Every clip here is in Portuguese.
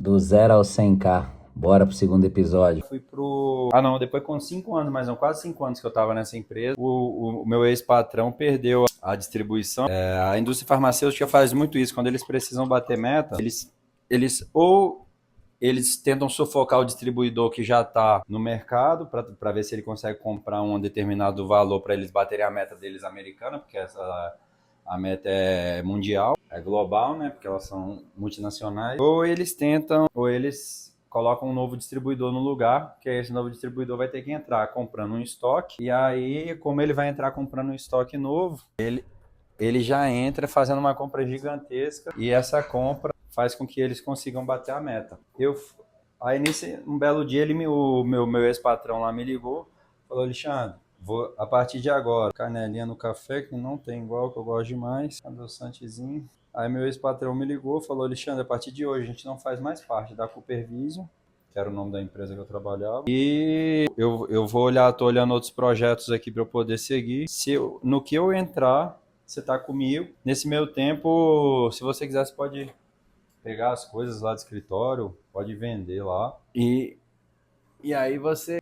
Do zero ao 100K. Bora pro segundo episódio. Fui pro. Ah, não, depois com 5 anos, mas não, quase 5 anos que eu tava nessa empresa, o meu ex-patrão perdeu a distribuição. A indústria farmacêutica faz muito isso, quando eles precisam bater meta, ou eles tentam sufocar o distribuidor que já está no mercado para ver se ele consegue comprar um determinado valor para eles baterem a meta deles americana, porque a meta é mundial, é global, né? Porque elas são multinacionais. Ou eles colocam um novo distribuidor no lugar, que esse novo distribuidor vai ter que entrar comprando um estoque. E aí, como ele vai entrar comprando um estoque novo, ele já entra fazendo uma compra gigantesca e essa compra faz com que eles consigam bater a meta. Aí, um belo dia, o meu ex-patrão lá me ligou, falou: Alexandre, a partir de agora, canelinha no café, que não tem igual, que eu gosto demais, adoçantezinho. Aí meu ex-patrão me ligou, falou: Alexandre, a partir de hoje a gente não faz mais parte da Coopervision, que era o nome da empresa que eu trabalhava. E eu vou olhar, tô olhando outros projetos aqui para eu poder seguir. No que eu entrar, você tá comigo. Nesse meio tempo, se você quiser, você pode pegar as coisas lá do escritório, pode vender lá. E aí você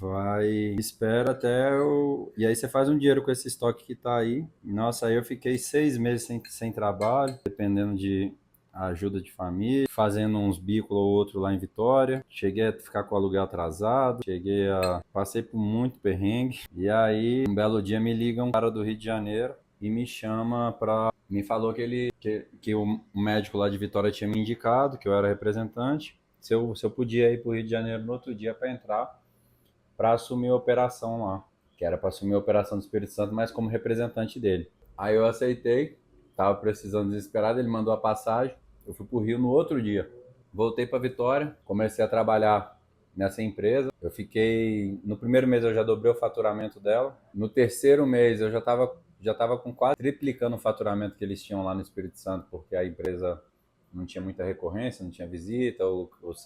vai, espera até o. E aí você faz um dinheiro com esse estoque que tá aí. Nossa, aí eu fiquei 6 meses sem trabalho, dependendo de ajuda de família, fazendo uns bicos ou outro lá em Vitória. Cheguei a ficar com o aluguel atrasado, passei por muito perrengue. E aí, um belo dia me liga um cara do Rio de Janeiro e me chama pra. Me falou que o médico lá de Vitória tinha me indicado, que eu era representante, se eu podia ir para o Rio de Janeiro no outro dia para entrar, para assumir a operação lá, que era para assumir a operação do Espírito Santo, mas como representante dele. Aí eu aceitei, estava precisando desesperado, ele mandou a passagem, eu fui para o Rio no outro dia. Voltei para Vitória, comecei a trabalhar nessa empresa. No primeiro mês eu já dobrei o faturamento dela. No terceiro mês eu já tava com quase triplicando o faturamento que eles tinham lá no Espírito Santo, porque a empresa não tinha muita recorrência, não tinha visita,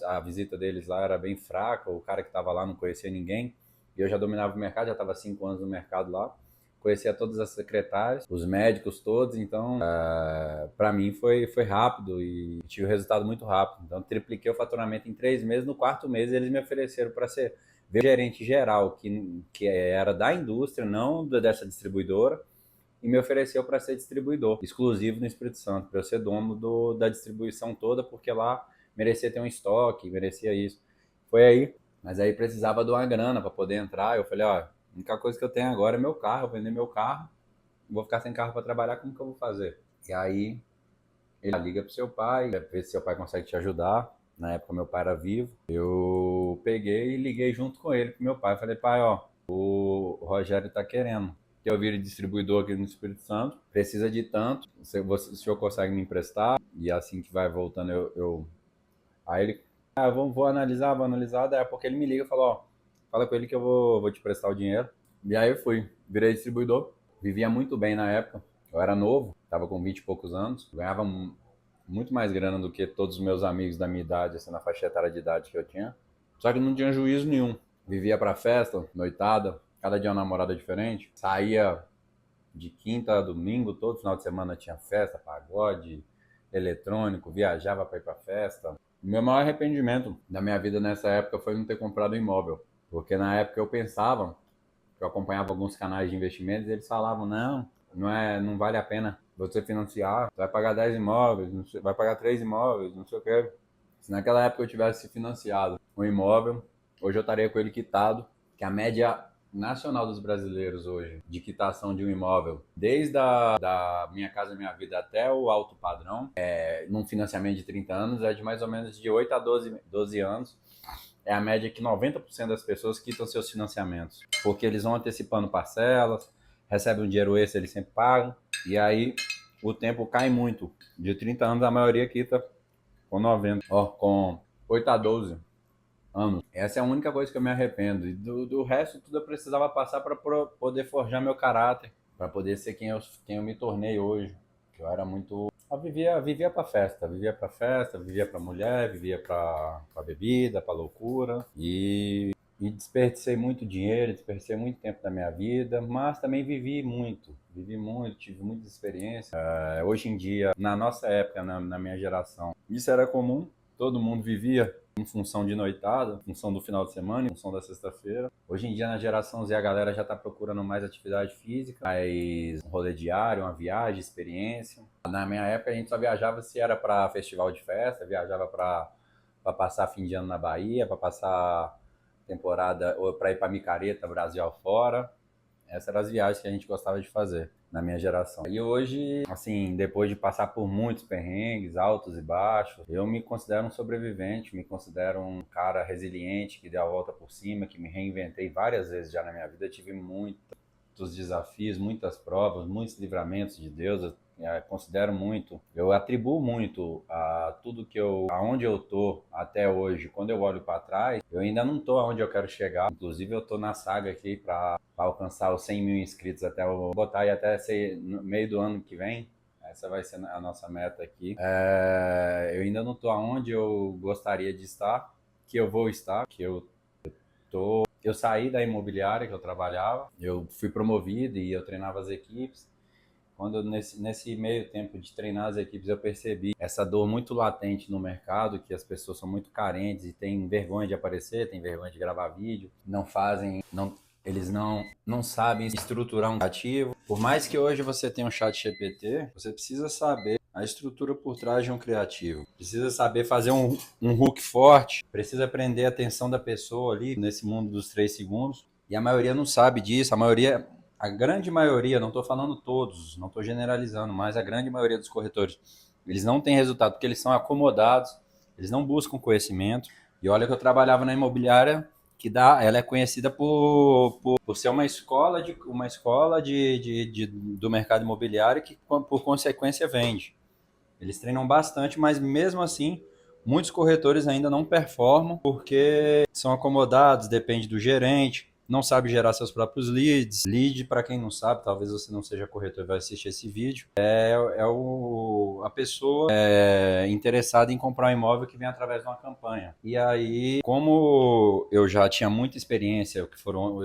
a visita deles lá era bem fraca, o cara que estava lá não conhecia ninguém, e eu já dominava o mercado, já estava 5 anos no mercado lá, conhecia todas as secretárias, os médicos todos, então para mim foi rápido e tive o resultado muito rápido. Então tripliquei o faturamento em 3 meses. No quarto mês eles me ofereceram para ser gerente geral, que era da indústria, não dessa distribuidora, e me ofereceu para ser distribuidor exclusivo no Espírito Santo, para eu ser dono da distribuição toda, porque lá merecia ter um estoque, merecia isso. Foi aí, mas aí precisava de uma grana para poder entrar. Eu falei: ó, a única coisa que eu tenho agora é meu carro, eu vender meu carro, vou ficar sem carro para trabalhar, como que eu vou fazer? E aí ele liga pro seu pai, vê se seu pai consegue te ajudar. Na época meu pai era vivo. Eu peguei e liguei junto com ele pro meu pai. Falei: pai, ó, o Rogério tá querendo que eu vire distribuidor aqui no Espírito Santo. Precisa de tanto. O senhor consegue me emprestar? E assim que vai voltando, Aí ele: vou analisar, vou analisar. Daí a pouco ele me liga e fala: ó, fala com ele que eu vou te prestar o dinheiro. E aí eu fui, virei distribuidor. Vivia muito bem na época. Eu era novo, tava com 20 e poucos anos. Ganhava muito mais grana do que todos os meus amigos da minha idade, assim, na faixa etária de idade que eu tinha. Só que não tinha juízo nenhum. Vivia pra festa, noitada, cada dia uma namorada diferente. Saía de quinta a domingo, todo final de semana tinha festa, pagode, eletrônico, viajava pra ir pra festa. O meu maior arrependimento da minha vida nessa época foi não ter comprado um imóvel. Porque na época eu pensava, eu acompanhava alguns canais de investimentos e eles falavam: não vale a pena você financiar, você vai pagar 10 imóveis, vai pagar 3 imóveis, não sei o quê. Se naquela época eu tivesse financiado um imóvel, hoje eu estaria com ele quitado, que a média nacional dos brasileiros hoje de quitação de um imóvel, desde da Minha Casa Minha Vida até o alto padrão, num financiamento de 30 anos, é de mais ou menos de 8 a 12 anos. É a média que 90% das pessoas quitam seus financiamentos, porque eles vão antecipando parcelas, recebem um dinheiro extra, eles sempre pagam, e aí o tempo cai muito. De 30 anos, a maioria quita com 90, com 8 a 12 anos. Essa é a única coisa que eu me arrependo. E do resto, tudo eu precisava passar para poder forjar meu caráter, para poder ser quem eu me tornei hoje. Eu era muito. Eu vivia para festa, vivia para mulher, vivia para bebida, para loucura. E E desperdicei muito dinheiro, desperdicei muito tempo da minha vida, mas também vivi muito, tive muitas experiências. Hoje em dia, na nossa época, na minha geração, isso era comum, todo mundo vivia em função de noitada, em função do final de semana, em função da sexta-feira. Hoje em dia, na geração Z, a galera já está procurando mais atividade física, mais um rolê diário, uma viagem, experiência. Na minha época, a gente só viajava se era para festival de festa, viajava para passar fim de ano na Bahia, para passar temporada, ou para ir para Micareta, Brasil afora. Essas eram as viagens que a gente gostava de fazer na minha geração. E hoje, assim, depois de passar por muitos perrengues, altos e baixos, eu me considero um sobrevivente, me considero um cara resiliente, que deu a volta por cima, que me reinventei várias vezes já na minha vida. Eu tive muitos desafios, muitas provas, muitos livramentos de Deus. Eu considero muito, eu atribuo muito a tudo aonde eu tô até hoje. Quando eu olho para trás, eu ainda não tô aonde eu quero chegar. Inclusive, eu tô na saga aqui para alcançar os 100 mil inscritos eu botar aí até ser no meio do ano que vem. Essa vai ser a nossa meta aqui. Eu ainda não tô aonde eu gostaria de estar, que eu vou estar, que eu tô. Eu saí da imobiliária que eu trabalhava, eu fui promovido e eu treinava as equipes. Quando nesse meio tempo de treinar as equipes, eu percebi essa dor muito latente no mercado, que as pessoas são muito carentes e têm vergonha de aparecer, têm vergonha de gravar vídeo, eles não sabem estruturar um criativo. Por mais que hoje você tenha um chat GPT, você precisa saber a estrutura por trás de um criativo. Precisa saber fazer um hook forte, precisa prender a atenção da pessoa ali nesse mundo dos 3 segundos. E a maioria não sabe disso, a grande maioria, não estou falando todos, não estou generalizando, mas a grande maioria dos corretores, eles não têm resultado porque eles são acomodados, eles não buscam conhecimento. E olha que eu trabalhava na imobiliária, ela é conhecida por ser uma escola do mercado imobiliário que, por consequência, vende. Eles treinam bastante, mas mesmo assim, muitos corretores ainda não performam porque são acomodados, depende do gerente, não sabe gerar seus próprios leads. Lead, para quem não sabe, talvez você não seja corretor e vai assistir esse vídeo, a pessoa interessada em comprar um imóvel que vem através de uma campanha. E aí, como eu já tinha muita experiência,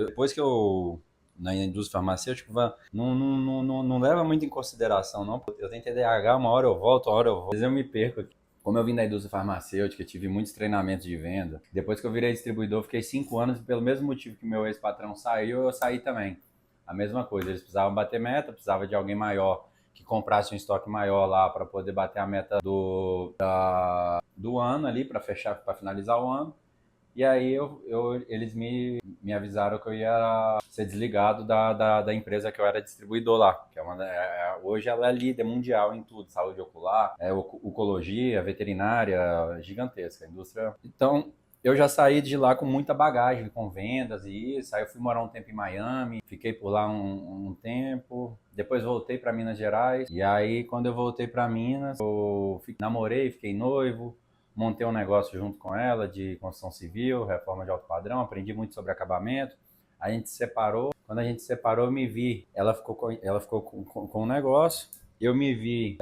depois que eu na indústria farmacêutica, não leva muito em consideração, não. Eu tenho TDAH, uma hora eu volto, uma hora eu vou. Às vezes eu me perco aqui. Como eu vim da indústria farmacêutica, tive muitos treinamentos de venda. Depois que eu virei distribuidor, fiquei 5 anos e pelo mesmo motivo que meu ex-patrão saiu, eu saí também. A mesma coisa, eles precisavam bater meta, precisava de alguém maior que comprasse um estoque maior lá para poder bater a meta do ano ali, para finalizar o ano. E aí eles me avisaram que eu ia ser desligado da empresa que eu era distribuidor lá. Que hoje ela é líder mundial em tudo, saúde ocular, oncologia, veterinária, gigantesca, a indústria. Então, eu já saí de lá com muita bagagem, com vendas e isso. Aí eu fui morar um tempo em Miami, fiquei por lá um tempo. Depois voltei para Minas Gerais. E aí, quando eu voltei para Minas, eu namorei, fiquei noivo. Montei um negócio junto com ela de construção civil, reforma de alto padrão, aprendi muito sobre acabamento. A gente se separou. Quando a gente se separou, eu me vi. Ela ficou com um negócio. Eu me vi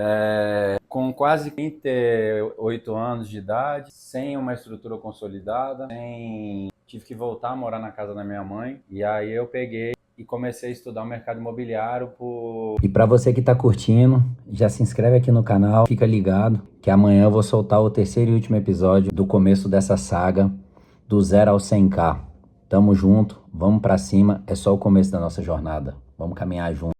com quase 38 anos de idade, sem uma estrutura consolidada, tive que voltar a morar na casa da minha mãe. E aí eu peguei e comecei a estudar o mercado imobiliário E para você que tá curtindo, já se inscreve aqui no canal, fica ligado, que amanhã eu vou soltar o terceiro e último episódio do começo dessa saga, do 0 ao 100k. Tamo junto, vamos para cima, é só o começo da nossa jornada. Vamos caminhar junto.